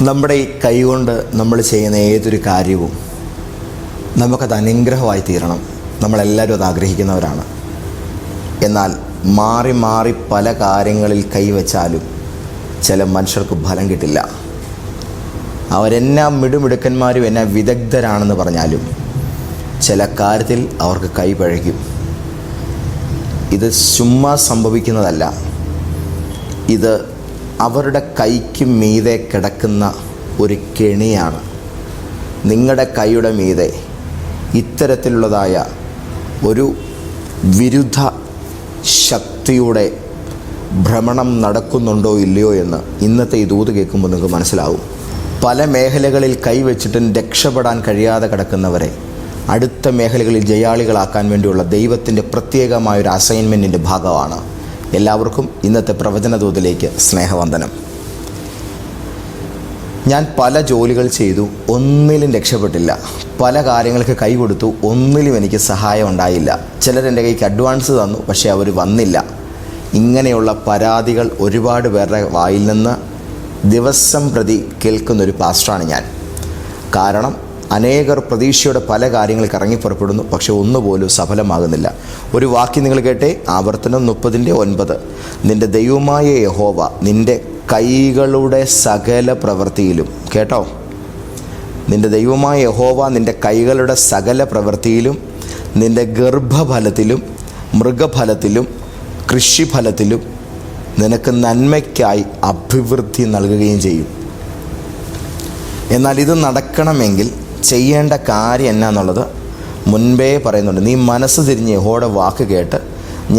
നമ്മുടെ ഈ കൈകൊണ്ട് നമ്മൾ ചെയ്യുന്ന ഏതൊരു കാര്യവും നമുക്കത് അനുഗ്രഹമായി തീരണം. നമ്മളെല്ലാവരും അത് ആഗ്രഹിക്കുന്നവരാണ്. എന്നാൽ മാറി മാറി പല കാര്യങ്ങളിൽ കൈവച്ചാലും ചില മനുഷ്യർക്ക് ഫലം കിട്ടില്ല. അവരെന്നാ മിടുമിടുക്കന്മാരും എന്നാ വിദഗ്ധരാണെന്ന് പറഞ്ഞാലും ചില കാര്യത്തിൽ അവർക്ക് കൈ പഴയ്ക്കും. ഇത് ചുമ്മാ സംഭവിക്കുന്നതല്ല. ഇത് അവരുടെ കൈക്ക് മീതെ കിടക്കുന്ന ഒരു കെണിയാണ്. നിങ്ങളുടെ കൈയുടെ മീതെ ഇത്തരത്തിലുള്ളതായ ഒരു വിരുദ്ധ ശക്തിയുടെ ഭ്രമണം നടക്കുന്നുണ്ടോ ഇല്ലയോ എന്ന് ഇന്നത്തെ ഈ ദൂത് കേൾക്കുമ്പോൾ നിങ്ങൾക്ക് മനസ്സിലാവും. പല മേഖലകളിൽ കൈവച്ചിട്ടും രക്ഷപ്പെടാൻ കഴിയാതെ കിടക്കുന്നവരെ അടുത്ത മേഖലകളിൽ ജയാളികളാക്കാൻ വേണ്ടിയുള്ള ദൈവത്തിൻ്റെ പ്രത്യേകമായൊരു അസൈൻമെൻറ്റിൻ്റെ ഭാഗമാണ്. എല്ലാവർക്കും ഇന്നത്തെ പ്രവചന ദൂതിലേക്ക് സ്നേഹവന്ദനം. ഞാൻ പല ജോലികൾ ചെയ്തു, ഒന്നിലും രക്ഷപ്പെട്ടില്ല. പല കാര്യങ്ങൾക്ക് കൈ കൊടുത്തു, ഒന്നിലും എനിക്ക് സഹായം ഉണ്ടായില്ല. ചിലരെൻ്റെ കൈക്ക് അഡ്വാൻസ് തന്നു, പക്ഷേ അവർ വന്നില്ല. ഇങ്ങനെയുള്ള പരാതികൾ ഒരുപാട് പേരുടെ വായിൽ നിന്ന് ദിവസം പ്രതി കേൾക്കുന്നൊരു പാസ്റ്ററാണ് ഞാൻ. കാരണം അനേകർ പ്രതീക്ഷയുടെ പല കാര്യങ്ങൾക്ക് ഇറങ്ങിപ്പുറപ്പെടുന്നു, പക്ഷെ ഒന്നുപോലും സഫലമാകുന്നില്ല. ഒരു വാക്യം നിങ്ങൾ കേട്ടേ, ആവർത്തനം 30:9. നിൻ്റെ ദൈവമായ യഹോവ നിൻ്റെ കൈകളുടെ സകല പ്രവൃത്തിയിലും, കേട്ടോ, നിൻ്റെ ദൈവമായ യഹോവ നിൻ്റെ കൈകളുടെ സകല പ്രവൃത്തിയിലും നിൻ്റെ ഗർഭഫലത്തിലും മൃഗഫലത്തിലും കൃഷിഫലത്തിലും നിനക്ക് നന്മയ്ക്കായി അഭിവൃദ്ധി നൽകുകയും ചെയ്യും. എന്നാൽ ഇത് നടക്കണമെങ്കിൽ ചെയ്യേണ്ട കാര്യം എന്നാന്നുള്ളത് മുൻപേ പറയുന്നുണ്ട്. നീ മനസ്സ് തിരിഞ്ഞ് യഹോവയുടെ വാക്ക് കേട്ട്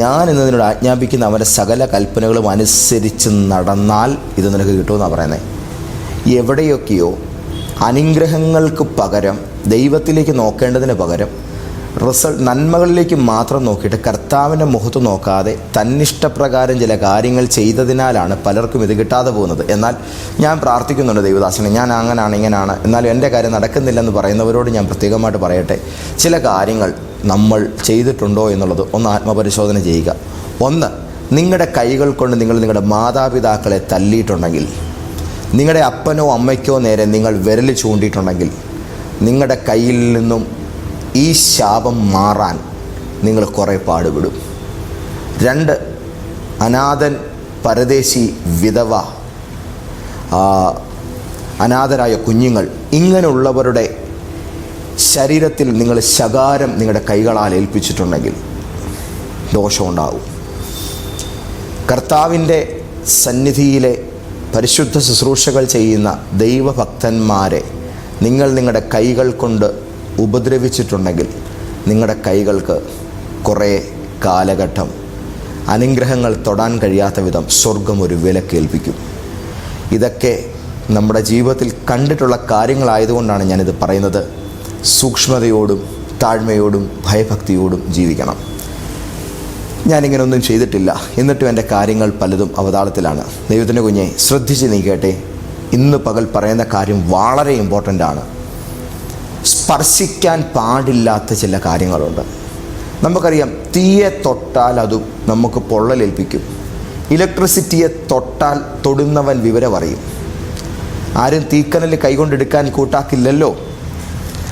ഞാൻ ഇന്ന് നിന്നോട് ആജ്ഞാപിക്കുന്ന അവൻ്റെ സകല കൽപ്പനകളും അനുസരിച്ച് നടന്നാൽ ഇത് നിനക്ക് കിട്ടുമെന്നാണ് പറയുന്നത്. എവിടെയൊക്കെയോ അനുഗ്രഹങ്ങൾക്ക് പകരം ദൈവത്തിലേക്ക് നോക്കേണ്ടതിന് പകരം നന്മകളിലേക്ക് മാത്രം നോക്കിയിട്ട് കർത്താവിൻ്റെ മുഖത്ത് നോക്കാതെ തന്നിഷ്ടപ്രകാരം ചില കാര്യങ്ങൾ ചെയ്തതിനാലാണ് പലർക്കും ഇത് കിട്ടാതെ പോകുന്നത്. എന്നാൽ ഞാൻ പ്രാർത്ഥിക്കുന്നുണ്ട് ദൈവദാസനെ, ഞാൻ അങ്ങനാണ് ഇങ്ങനെയാണ്, എന്നാലും എൻ്റെ കാര്യം നടക്കുന്നില്ലെന്ന് പറയുന്നവരോട് ഞാൻ പ്രത്യേകമായിട്ട് പറയട്ടെ, ചില കാര്യങ്ങൾ നമ്മൾ ചെയ്തിട്ടുണ്ടോ എന്നുള്ളത് ഒന്ന് ആത്മപരിശോധന ചെയ്യുക. ഒന്ന്, നിങ്ങളുടെ കൈകൾ കൊണ്ട് നിങ്ങൾ നിങ്ങളുടെ മാതാപിതാക്കളെ തല്ലിയിട്ടുണ്ടെങ്കിൽ, നിങ്ങളുടെ അപ്പനോ അമ്മയ്ക്കോ നേരെ നിങ്ങൾ വിരൽ ചൂണ്ടിയിട്ടുണ്ടെങ്കിൽ, നിങ്ങളുടെ കയ്യിൽ നിന്നും ഈ ശാപം മാറാൻ നിങ്ങൾ കുറേ പാടുപെടും. 2, അനാഥൻ, പരദേശി, വിധവ, അനാഥരായ കുഞ്ഞുങ്ങൾ, ഇങ്ങനെയുള്ളവരുടെ ശരീരത്തിൽ നിങ്ങൾ ശകാരം നിങ്ങളുടെ കൈകളാൽ ഏൽപ്പിച്ചിട്ടുണ്ടെങ്കിൽ ദോഷമുണ്ടാവും. കർത്താവിൻ്റെ സന്നിധിയിലെ പരിശുദ്ധ ശുശ്രൂഷകൾ ചെയ്യുന്ന ദൈവഭക്തന്മാരെ നിങ്ങൾ നിങ്ങളുടെ കൈകൾ കൊണ്ട് ഉപദ്രവിച്ചിട്ടുണ്ടെങ്കിൽ നിങ്ങളുടെ കൈകൾക്ക് കുറേ കാലഘട്ടം അനുഗ്രഹങ്ങൾ തൊടാൻ കഴിയാത്ത വിധം സ്വർഗം ഒരു വിലക്കേൽപ്പിക്കും. ഇതൊക്കെ നമ്മുടെ ജീവിതത്തിൽ കണ്ടിട്ടുള്ള കാര്യങ്ങളായതുകൊണ്ടാണ് ഞാനിത് പറയുന്നത്. സൂക്ഷ്മതയോടും താഴ്മയോടും ഭയഭക്തിയോടും ജീവിക്കണം. ഞാനിങ്ങനെ ഒന്നും ചെയ്തിട്ടില്ല, എന്നിട്ടും എൻ്റെ കാര്യങ്ങൾ പലതും അവതാളത്തിലാണ്. ദൈവത്തിൻ്റെ കുഞ്ഞെ, ശ്രദ്ധിച്ച് നീ കേട്ടെ. ഇന്ന് പകൽ പറയുന്ന കാര്യം വളരെ ഇമ്പോർട്ടൻ്റ് ആണ്. സ്പർശിക്കാൻ പാടില്ലാത്ത ചില കാര്യങ്ങളുണ്ട്. നമുക്കറിയാം, തീയെ തൊട്ടാൽ അത് നമുക്ക് പൊള്ളലേൽപ്പിക്കും. ഇലക്ട്രിസിറ്റിയെ തൊട്ടാൽ തൊടുന്നവൻ വിവരം അറിയും. ആരും തീക്കനൽ കൈകൊണ്ടെടുക്കാൻ കൂട്ടാക്കില്ലല്ലോ.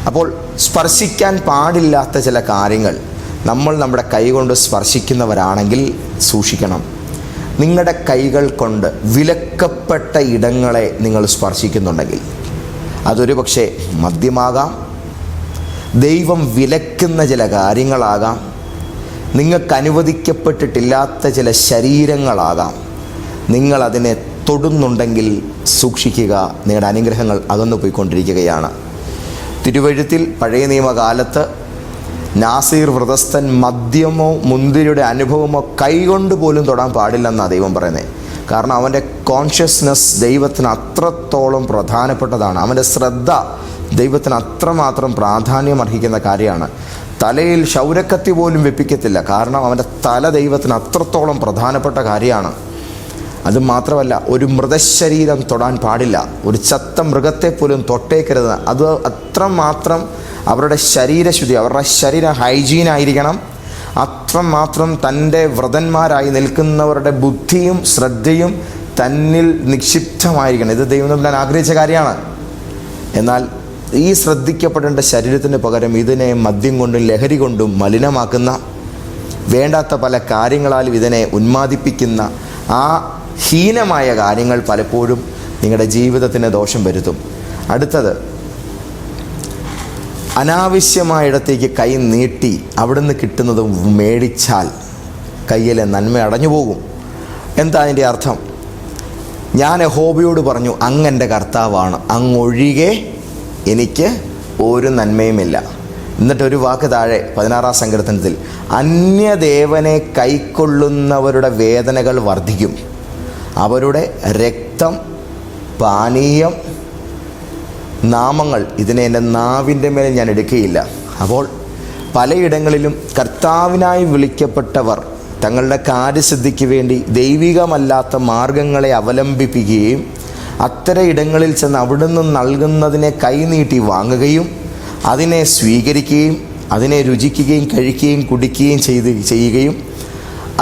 അപ്പോൾ സ്പർശിക്കാൻ പാടില്ലാത്ത ചില കാര്യങ്ങൾ നമ്മൾ നമ്മുടെ കൈകൊണ്ട് സ്പർശിക്കുന്നവരാണെങ്കിൽ സൂക്ഷിക്കണം. നിങ്ങളുടെ കൈകൾ കൊണ്ട് വിലക്കപ്പെട്ട ഇടങ്ങളെ നിങ്ങൾ സ്പർശിക്കുന്നുണ്ടെങ്കിൽ, അതൊരു പക്ഷേ മദ്യമാകാം, ദൈവം വിലക്കുന്ന ചില കാര്യങ്ങളാകാം, നിങ്ങൾക്ക് അനുവദിക്കപ്പെട്ടിട്ടില്ലാത്ത ചില ശരീരങ്ങളാകാം. നിങ്ങളതിനെ തൊടുന്നുണ്ടെങ്കിൽ സൂക്ഷിക്കുക, നിങ്ങളുടെ അനുഗ്രഹങ്ങൾ അകന്നു പോയിക്കൊണ്ടിരിക്കുകയാണ്. തിരുവഴുത്തിൽ പഴയ നിയമകാലത്ത് നാസീർ വ്രതസ്ഥൻ മദ്യമോ മുന്തിരിയുടെ അനുഭവമോ കൈകൊണ്ട് പോലും തൊടാൻ പാടില്ലെന്നാണ് ദൈവം പറയുന്നത്. കാരണം അവൻ്റെ കോൺഷ്യസ്നെസ് ദൈവത്തിന് അത്രത്തോളം പ്രധാനപ്പെട്ടതാണ്. അവൻ്റെ ശ്രദ്ധ ദൈവത്തിന് അത്രമാത്രം പ്രാധാന്യം അർഹിക്കുന്ന കാര്യമാണ്. തലയിൽ ക്ഷൗരക്കത്തി പോലും വെപ്പിക്കത്തില്ല, കാരണം അവൻ്റെ തല ദൈവത്തിന് അത്രത്തോളം പ്രധാനപ്പെട്ട കാര്യമാണ്. അതുമാത്രമല്ല, ഒരു മൃതശരീരം തൊടാൻ പാടില്ല. ഒരു ചത്ത മൃഗത്തെ പോലും തൊട്ടേക്കരുത്. അത് അത്രമാത്രം അവരുടെ ശരീരശുദ്ധി, അവരുടെ ശരീര ഹൈജീനായിരിക്കണം. അത്രമാത്രം തൻ്റെ വ്രതന്മാരായി നിൽക്കുന്നവരുടെ ബുദ്ധിയും ശ്രദ്ധയും തന്നിൽ നിക്ഷിപ്തമായിരിക്കണം. ഇത് ദൈവം തമ്പുരാൻ ആഗ്രഹിച്ച കാര്യമാണ്. എന്നാൽ ഈ ശ്രദ്ധിക്കപ്പെടേണ്ട ശരീരത്തിന് പകരം ഇതിനെ മദ്യം കൊണ്ടും ലഹരി കൊണ്ടും മലിനമാക്കുന്ന, വേണ്ടാത്ത പല കാര്യങ്ങളാലും ഇതിനെ ഉന്മാദിപ്പിക്കുന്ന ആ ഹീനമായ കാര്യങ്ങൾ പലപ്പോഴും നിങ്ങളുടെ ജീവിതത്തിന് ദോഷം വരുത്തും. അടുത്തത്, അനാവശ്യമായിടത്തേക്ക് കൈ നീട്ടി അവിടുന്ന് കിട്ടുന്നത് മേടിച്ചാൽ കയ്യിലെ നന്മ അടഞ്ഞു പോകും. എന്താ അതിൻ്റെ അർത്ഥം? ഞാൻ യഹോവയോട് പറഞ്ഞു, അങ്ങ് എൻ്റെ കർത്താവാണ്, അങ്ങൊഴികെ എനിക്ക് ഒരു നന്മയുമില്ല. എന്നിട്ടൊരു വാക്ക് താഴെ 16-ാം സങ്കീർത്തനത്തിൽ, അന്യദേവനെ കൈക്കൊള്ളുന്നവരുടെ വേദനകൾ വർദ്ധിക്കും, അവരുടെ രക്തം, പാനീയം, നാമങ്ങൾ ഇതിനെ എൻ്റെ നാവിൻ്റെ മേൽ ഞാൻ എടുക്കുകയില്ല. അപ്പോൾ പലയിടങ്ങളിലും കർത്താവിനായി വിളിക്കപ്പെട്ടവർ തങ്ങളുടെ കാര്യസിദ്ധിക്ക് വേണ്ടി ദൈവികമല്ലാത്ത മാർഗങ്ങളെ അവലംബിപ്പിക്കുകയും അത്തരം ഇടങ്ങളിൽ ചെന്ന് അവിടുന്ന് നൽകുന്നതിനെ കൈനീട്ടി വാങ്ങുകയും അതിനെ സ്വീകരിക്കുകയും അതിനെ രുചിക്കുകയും കഴിക്കുകയും കുടിക്കുകയും ചെയ്യുകയും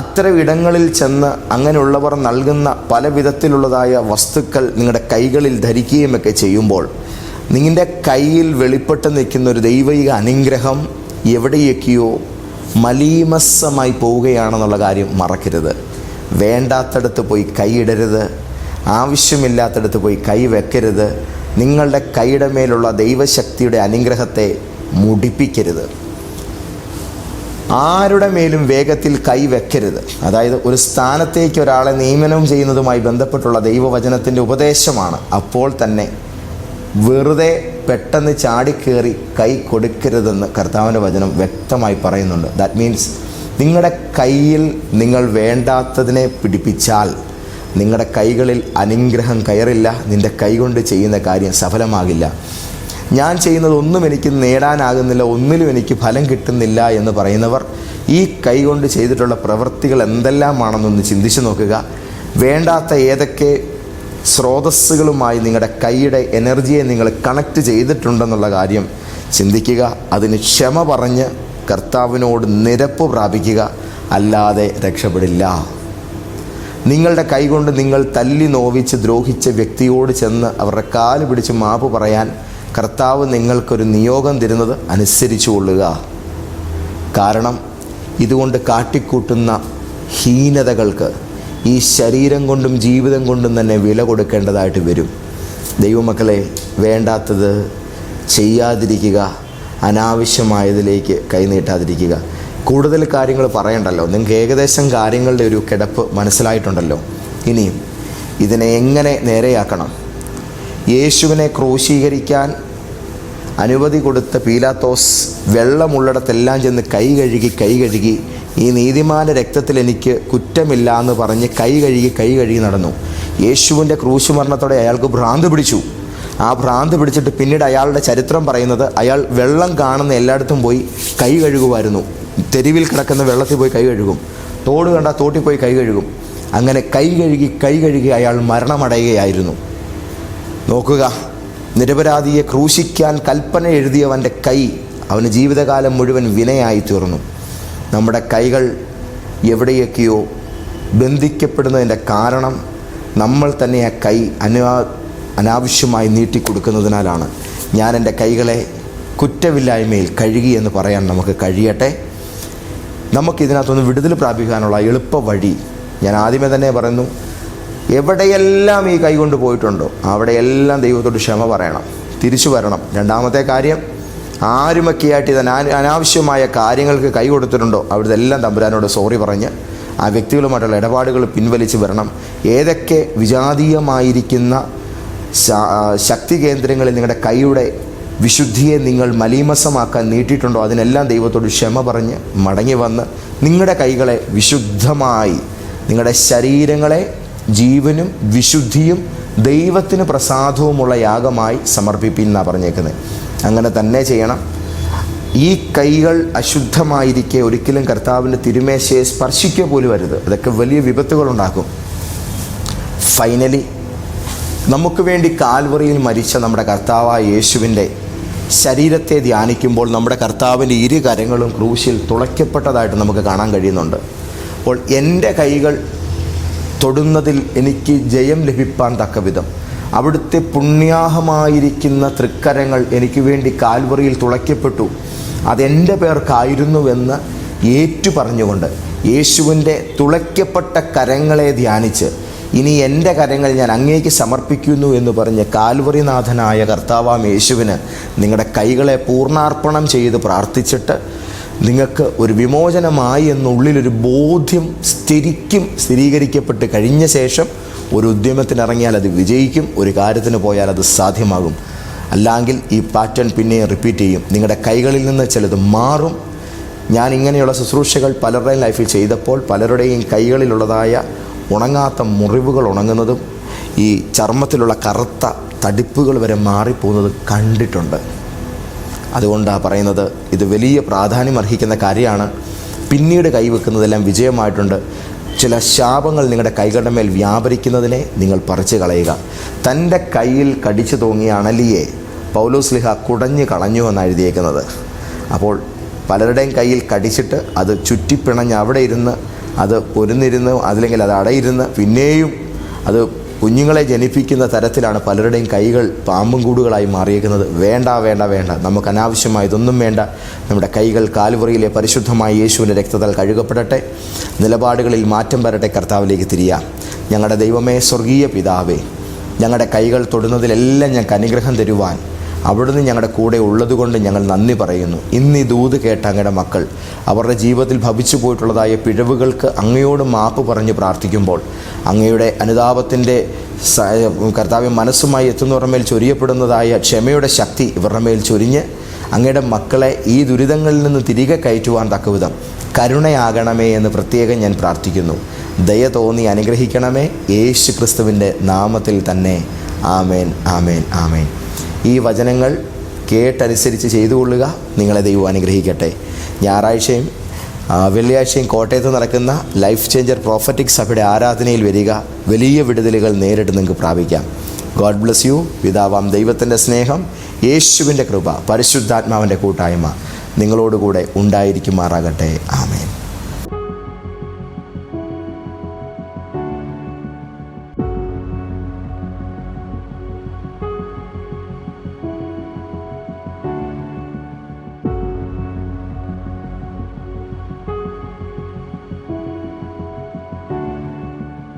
അത്തരം ഇടങ്ങളിൽ ചെന്ന് അങ്ങനെയുള്ളവർ നൽകുന്ന പല വിധത്തിലുള്ളതായ വസ്തുക്കൾ നിങ്ങളുടെ കൈകളിൽ ധരിക്കുകയുമൊക്കെ ചെയ്യുമ്പോൾ നിങ്ങളുടെ കയ്യിൽ വെളിപ്പെട്ട് നിൽക്കുന്ന ഒരു ദൈവിക അനുഗ്രഹം എവിടെയൊക്കെയോ മലീമസമായി പോവുകയാണെന്നുള്ള കാര്യം മറക്കരുത്. വേണ്ടാത്തടത്ത് പോയി കൈയിടരുത്, ആവശ്യമില്ലാത്തടത്ത് പോയി കൈ വെക്കരുത്. നിങ്ങളുടെ കൈയുടെ മേലുള്ള ദൈവശക്തിയുടെ അനുഗ്രഹത്തെ മുടിപ്പിക്കരുത്. ആരുടെ മേലും വേഗത്തിൽ കൈ വെക്കരുത്. അതായത് ഒരു സ്ഥാനത്തേക്ക് ഒരാളെ നിയമനം ചെയ്യുന്നതുമായി ബന്ധപ്പെട്ടുള്ള ദൈവവചനത്തിൻ്റെ ഉപദേശമാണ്. അപ്പോൾ തന്നെ വെറുതെ പെട്ടെന്ന് ചാടിക്കേറി കൈ കൊടുക്കരുതെന്ന് കർത്താവിൻ്റെ വചനം വ്യക്തമായി പറയുന്നുണ്ട്. ദാറ്റ് മീൻസ് നിങ്ങളുടെ കയ്യിൽ നിങ്ങൾ വേണ്ടാത്തതിനെ പിടിപ്പിച്ചാൽ നിങ്ങളുടെ കൈകളിൽ അനുഗ്രഹം കയറില്ല, നിൻ്റെ കൈകൊണ്ട് ചെയ്യുന്ന കാര്യം സഫലമാകില്ല. ഞാൻ ചെയ്യുന്നതൊന്നും എനിക്ക് നേടാനാകുന്നില്ല, ഒന്നിലും എനിക്ക് ഫലം കിട്ടുന്നില്ല എന്ന് പറയുന്നവർ ഈ കൈ കൊണ്ട് ചെയ്തിട്ടുള്ള പ്രവൃത്തികൾ എന്തെല്ലാമാണെന്നൊന്ന് ചിന്തിച്ചു നോക്കുക. വേണ്ടാത്ത ഏതൊക്കെ സ്രോതസ്സുകളുമായി നിങ്ങളുടെ കൈയുടെ എനർജിയെ നിങ്ങൾ കണക്റ്റ് ചെയ്തിട്ടുണ്ടെന്നുള്ള കാര്യം ചിന്തിക്കുക. അതിന് ക്ഷമ പറഞ്ഞ് കർത്താവിനോട് നിരപ്പ് പ്രാപിക്കുക, അല്ലാതെ രക്ഷപ്പെടില്ല. നിങ്ങളുടെ കൈകൊണ്ട് നിങ്ങൾ തല്ലി നോവിച്ച് ദ്രോഹിച്ച വ്യക്തിയോട് ചെന്ന് അവരുടെ കാല് പിടിച്ച് മാപ്പ് പറയാൻ കർത്താവ് നിങ്ങൾക്കൊരു നിയോഗം തരുന്നത് അനുസരിച്ചു കൊള്ളുക. കാരണം ഇതുകൊണ്ട് കാട്ടിക്കൂട്ടുന്ന ഹീനതകൾക്ക് ഈ ശരീരം കൊണ്ടും ജീവിതം കൊണ്ടും തന്നെ വില കൊടുക്കേണ്ടതായിട്ട് വരും. ദൈവമക്കളെ, വേണ്ടാത്തത് ചെയ്യാതിരിക്കുക, അനാവശ്യമായതിലേക്ക് കൈനീട്ടാതിരിക്കുക. കൂടുതൽ കാര്യങ്ങൾ പറയണ്ടല്ലോ, നിങ്ങൾക്ക് ഏകദേശം കാര്യങ്ങളുടെ ഒരു കിടപ്പ് മനസ്സിലായിട്ടുണ്ടല്ലോ. ഇനിയും ഇതിനെ എങ്ങനെ നേരെയാക്കണം? യേശുവിനെ ക്രൂശീകരിക്കാൻ അനുമതി കൊടുത്ത പീലാത്തോസ് വെള്ളമുള്ളിടത്തെല്ലാം ചെന്ന് കൈ കഴുകി ഈ നീതിമാന്റെ രക്തത്തിൽ എനിക്ക് കുറ്റമില്ല എന്ന് പറഞ്ഞ് കൈ കഴുകി നടന്നു. യേശുവിൻ്റെ ക്രൂശ് മരണത്തോടെ അയാൾക്ക് ഭ്രാന്ത് പിടിച്ചു. ആ ഭ്രാന്ത് പിടിച്ചിട്ട് പിന്നീട് അയാളുടെ ചരിത്രം പറയുന്നത് അയാൾ വെള്ളം കാണുന്ന എല്ലായിടത്തും പോയി കൈ കഴുകുമായിരുന്നു. തെരുവിൽ കിടക്കുന്ന വെള്ളത്തിൽ പോയി കൈ കഴുകും, തോട് കണ്ടാൽ തോട്ടിൽ പോയി കൈ കഴുകും. അങ്ങനെ കൈ കഴുകി അയാൾ മരണമടയുകയായിരുന്നു. നോക്കുക, നിരപരാധിയെ ക്രൂശിക്കാൻ കൽപ്പന എഴുതിയവൻ്റെ കൈ അവന് ജീവിതകാലം മുഴുവൻ വിനയായി തീർന്നു. നമ്മുടെ കൈകൾ എവിടെയൊക്കെയോ ബന്ധിക്കപ്പെടുന്നതിൻ്റെ കാരണം നമ്മൾ തന്നെ ആ കൈ അനാവശ്യമായി നീട്ടിക്കൊടുക്കുന്നതിനാലാണ്. ഞാൻ എൻ്റെ കൈകളെ കുറ്റമില്ലായ്മയിൽ കഴുകി എന്ന് പറയാൻ നമുക്ക് കഴിയട്ടെ. നമുക്കിതിനകത്തൊന്ന് വിടുതൽ പ്രാപിക്കാനുള്ള എളുപ്പ വഴി ഞാൻ ആദ്യമേ തന്നെ പറയുന്നു. എവിടെയെല്ലാം ഈ കൈ കൊണ്ട് പോയിട്ടുണ്ടോ അവിടെയെല്ലാം ദൈവത്തോട് ക്ഷമ പറയണം, തിരിച്ചു വരണം. രണ്ടാമത്തെ കാര്യം, ആരുമൊക്കെയായിട്ട് ഇത് അനാവശ്യമായ കാര്യങ്ങൾക്ക് കൈ കൊടുത്തിട്ടുണ്ടോ അവിടുത്തെ എല്ലാം തമ്പുരാനോട് സോറി പറഞ്ഞ് ആ വ്യക്തികളുമായിട്ടുള്ള ഇടപാടുകൾ പിൻവലിച്ച് വരണം. ഏതൊക്കെ വിജാതീയമായിരിക്കുന്ന ശക്തി കേന്ദ്രങ്ങളിൽ നിങ്ങളുടെ കൈയുടെ വിശുദ്ധിയെ നിങ്ങൾ മലീമസമാക്കാൻ നീട്ടിയിട്ടുണ്ടോ അതിനെല്ലാം ദൈവത്തോട് ക്ഷമ പറഞ്ഞ് മടങ്ങി വന്ന് നിങ്ങളുടെ കൈകളെ വിശുദ്ധമായി, നിങ്ങളുടെ ശരീരങ്ങളെ ജീവനും വിശുദ്ധിയും ദൈവത്തിന് പ്രസാദവുമുള്ള യാഗമായി സമർപ്പിപ്പിന്നാണ് പറഞ്ഞേക്കുന്നത്. അങ്ങനെ തന്നെ ചെയ്യണം. ഈ കൈകൾ അശുദ്ധമായിരിക്കെ ഒരിക്കലും കർത്താവിൻ്റെ തിരുമേശയെ സ്പർശിക്കുക പോലും അരുത്. അതൊക്കെ വലിയ വിപത്തുകളുണ്ടാക്കും. ഫൈനലി നമുക്ക് വേണ്ടി കാൽവറിയിൽ മരിച്ച നമ്മുടെ കർത്താവായ യേശുവിൻ്റെ ശരീരത്തെ ധ്യാനിക്കുമ്പോൾ നമ്മുടെ കർത്താവിൻ്റെ ഇരു കരങ്ങളും ക്രൂശിൽ തുളയ്ക്കപ്പെട്ടതായിട്ട് നമുക്ക് കാണാൻ കഴിയുന്നുണ്ട്. അപ്പോൾ എൻ്റെ കൈകൾ തൊടുന്നതിൽ എനിക്ക് ജയം ലഭിപ്പാൻ തക്കവിധം അവിടുത്തെ പുണ്യാഹമായിരിക്കുന്ന തൃക്കരങ്ങൾ എനിക്ക് വേണ്ടി കാൽവറിയിൽ തുളയ്ക്കപ്പെട്ടു, അതെൻ്റെ പേർക്കായിരുന്നുവെന്ന് ഏറ്റു പറഞ്ഞുകൊണ്ട് യേശുവിൻ്റെ തുളയ്ക്കപ്പെട്ട കരങ്ങളെ ധ്യാനിച്ച് ഇനി എൻ്റെ കരങ്ങൾ ഞാൻ അങ്ങേക്ക് സമർപ്പിക്കുന്നു എന്ന് പറഞ്ഞ് കാൽവറിനാഥനായ കർത്താവാം യേശുവിന് നിങ്ങളുടെ കൈകളെ പൂർണ്ണാർപ്പണം ചെയ്ത് പ്രാർത്ഥിച്ചിട്ട് നിങ്ങൾക്ക് ഒരു വിമോചനമായി എന്നുള്ളിലൊരു ബോധ്യം സ്ഥിരീകരിക്കപ്പെട്ട് കഴിഞ്ഞ ശേഷം ഒരു ഉദ്യമത്തിനിറങ്ങിയാൽ അത് വിജയിക്കും, ഒരു കാര്യത്തിന് പോയാൽ അത് സാധ്യമാകും. അല്ലെങ്കിൽ ഈ പാറ്റേൺ പിന്നെ റിപ്പീറ്റ് ചെയ്യും. നിങ്ങളുടെ കൈകളിൽ നിന്ന് ചിലത് മാറും. ഞാൻ ഇങ്ങനെയുള്ള ശുശ്രൂഷകൾ പലരുടെയും ലൈഫിൽ ചെയ്തപ്പോൾ പലരുടെയും കൈകളിലുള്ളതായ ഉണങ്ങാത്ത മുറിവുകൾ ഉണങ്ങുന്നതും ഈ ചർമ്മത്തിലുള്ള കറുത്ത തടിപ്പുകൾ വരെ മാറിപ്പോകുന്നത് കണ്ടിട്ടുണ്ട്. അതുകൊണ്ടാണ് പറയുന്നത്, ഇത് വലിയ പ്രാധാന്യം അർഹിക്കുന്ന കാര്യമാണ്. പിന്നീട് കൈവെക്കുന്നതെല്ലാം വിജയമായിട്ടുണ്ട്. ചില ശാപങ്ങൾ നിങ്ങളുടെ കൈകളുടെ മേൽ വ്യാപരിക്കുന്നതിനെ നിങ്ങൾ പറിച്ചു കളയുക. തൻ്റെ കയ്യിൽ കടിച്ചു തൂങ്ങിയ അണലിയെ പൗലോസ്ലിഹ കുടഞ്ഞു കളഞ്ഞു എന്നാണ് എഴുതിയേക്കുന്നത്. അപ്പോൾ പലരുടെയും കയ്യിൽ കടിച്ചിട്ട് അത് ചുറ്റിപ്പിണഞ്ഞ് അവിടെ ഇരുന്ന് അത് പൊരുന്നിരുന്ന് അതല്ലെങ്കിൽ അത് അടയിരുന്ന് പിന്നെയും അത് കുഞ്ഞുങ്ങളെ ജനിപ്പിക്കുന്ന തരത്തിലാണ് പലരുടെയും കൈകൾ പാമ്പും കൂടുകളായി മാറിയേക്കുന്നത്. വേണ്ട വേണ്ട വേണ്ട, നമുക്ക് അനാവശ്യമായതൊന്നും വേണ്ട. നമ്മുടെ കൈകൾ കാൽവറിയിലെ പരിശുദ്ധമായ യേശുവിൻ്റെ രക്തത്താൽ കഴുകപ്പെടട്ടെ. നിലപാടുകളിൽ മാറ്റം വരട്ടെ. കർത്താവിലേക്ക് തിരിയാം. ഞങ്ങളുടെ ദൈവമേ, സ്വർഗീയ പിതാവേ, ഞങ്ങളുടെ കൈകൾ തൊടുന്നതിലെല്ലാം ഞങ്ങൾക്ക് അനുഗ്രഹം തരുവാൻ അവിടുന്ന് ഞങ്ങളുടെ കൂടെ ഉള്ളതുകൊണ്ട് ഞങ്ങൾ നന്ദി പറയുന്നു. ഇന്ന് ഈ ദൂത് കേട്ട അങ്ങയുടെ മക്കൾ അവരുടെ ജീവിതത്തിൽ ഭവിച്ചു പോയിട്ടുള്ളതായ പിഴവുകൾക്ക് അങ്ങയോട് മാപ്പ് പറഞ്ഞ് പ്രാർത്ഥിക്കുമ്പോൾ അങ്ങയുടെ അനുതാപത്തിൻ്റെ കർത്താവ് മനസ്സുമായി എത്തുന്നവരുടെ മേൽ ചൊരിയപ്പെടുന്നതായ ക്ഷമയുടെ ശക്തി ഇവരുടെ മേൽ ചൊരിഞ്ഞ് അങ്ങയുടെ മക്കളെ ഈ ദുരിതങ്ങളിൽ നിന്ന് തിരികെ കയറ്റുവാൻ തക്കവിധം കരുണയാകണമേ എന്ന് പ്രത്യേകം ഞാൻ പ്രാർത്ഥിക്കുന്നു. ദയ തോന്നി അനുഗ്രഹിക്കണമേ. യേശു ക്രിസ്തുവിൻ്റെ നാമത്തിൽ തന്നെ. ആമേൻ, ആമേൻ, ആമേൻ. ഈ വചനങ്ങൾ കേട്ടനുസരിച്ച് ചെയ്തുകൊള്ളുക. നിങ്ങളെ ദൈവം അനുഗ്രഹിക്കട്ടെ. ഞായറാഴ്ചയും വെള്ളിയാഴ്ചയും കോട്ടയത്ത് നടക്കുന്ന ലൈഫ് ചേഞ്ചർ പ്രോഫറ്റിക് സഭയുടെ ആരാധനയിൽ വരിക. വലിയ വിടുതലുകൾ നേരിട്ട് നിങ്ങൾക്ക് പ്രാപിക്കാം. God bless you. പിതാവാം ദൈവത്തിൻ്റെ സ്നേഹം, യേശുവിൻ്റെ കൃപ, പരിശുദ്ധാത്മാവിൻ്റെ കൂട്ടായ്മ നിങ്ങളോടുകൂടെ ഉണ്ടായിരിക്കുമാറാകട്ടെ. ആമേൻ.